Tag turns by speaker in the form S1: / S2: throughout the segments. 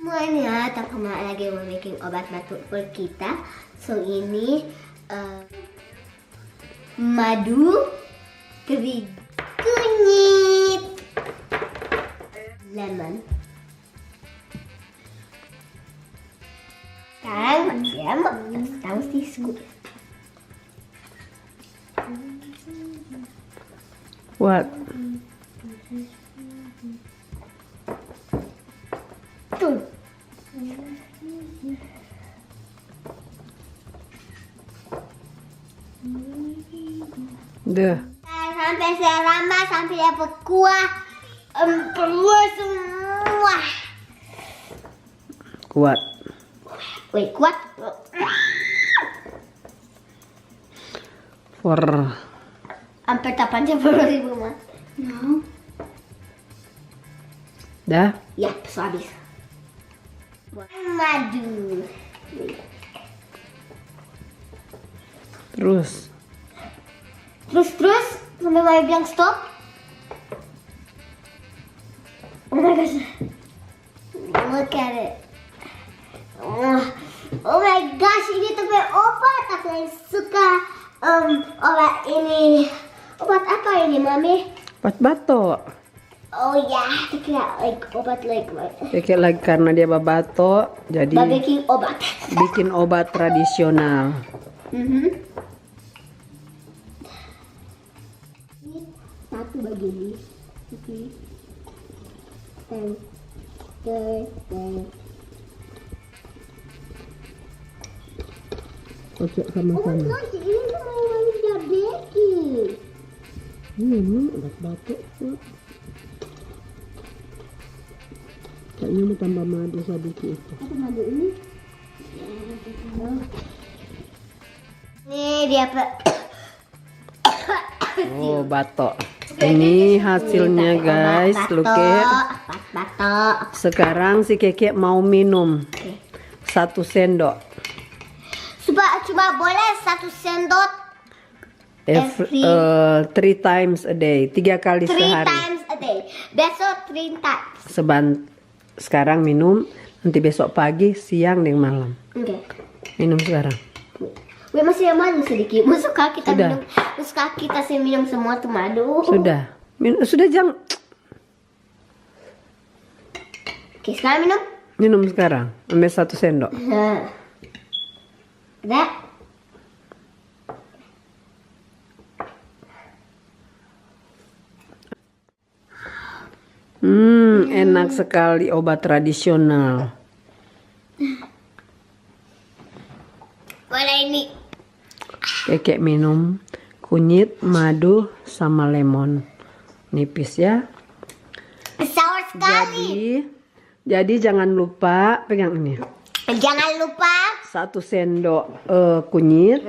S1: Semuanya, Tante Mak lagi mau making obat batuk for kita. So ini madu, kering kunyit, lemon. Sekarang dia mau squeeze.
S2: What?
S1: Tuh.
S2: Deh.
S1: Sampai seramba, sampai dapat kuah, keluar semua.
S2: Kuat.
S1: Wait, kuat.
S2: For
S1: Hampir 80.000 mah. No.
S2: dah.
S1: Ya, so habis. Madu.
S2: Terus.
S1: Terus sampai Maya bilang stop. Oh my gosh. Look at it. Oh my gosh, ini tuh kayak obat. Aku yang suka obat ini. Obat apa ini, Mami?
S2: Obat batuk.
S1: Oh ya, itu kayak like obat like what?
S2: Kayak lagi karena dia batuk, jadi
S1: Baking obat.
S2: bikin obat tradisional.
S1: Satu begini. Oke.
S2: Kocok
S1: Oh
S2: sama-sama.
S1: my gosh, ini tuh main diabetes.
S2: Ini obat batuk. Kayaknya mau tambah madu sedikit.
S1: Apa madu ini? Nih dia
S2: Oh, batok. Ini hasilnya guys, look at.
S1: Batok.
S2: Sekarang si Keke mau minum
S1: Oke.
S2: 1 sendok.
S1: Cuma boleh 1 sendok Every-
S2: 3 times a day, 3 kali
S1: 3
S2: sehari.
S1: times a day. Besok 3 times.
S2: Sekarang minum, nanti besok pagi, siang, dan malam.
S1: Oke.
S2: Minum sekarang.
S1: Wih, masih ada madu sedikit. Musuhkah kita
S2: Sudah.
S1: minum? Musuhkah kita sih minum semua tuh madu?
S2: Sudah. Sudah jangan.
S1: Oke, sekarang minum.
S2: Minum sekarang. Ambil 1 sendok.
S1: Udah.
S2: Enak sekali obat tradisional.
S1: Mana ini?
S2: Keke minum kunyit, madu, sama lemon. Nipis ya.
S1: Sour sekali.
S2: Jadi jangan lupa pegang ini.
S1: Jangan lupa
S2: 1 sendok kunyit,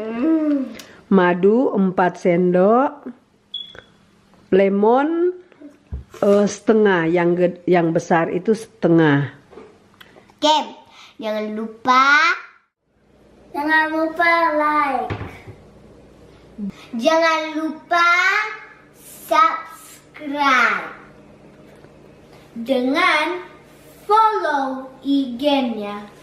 S2: madu 4 sendok, lemon setengah, yang besar itu setengah.
S1: Oke, jangan lupa like. Jangan lupa subscribe. Dengan follow IG-nya.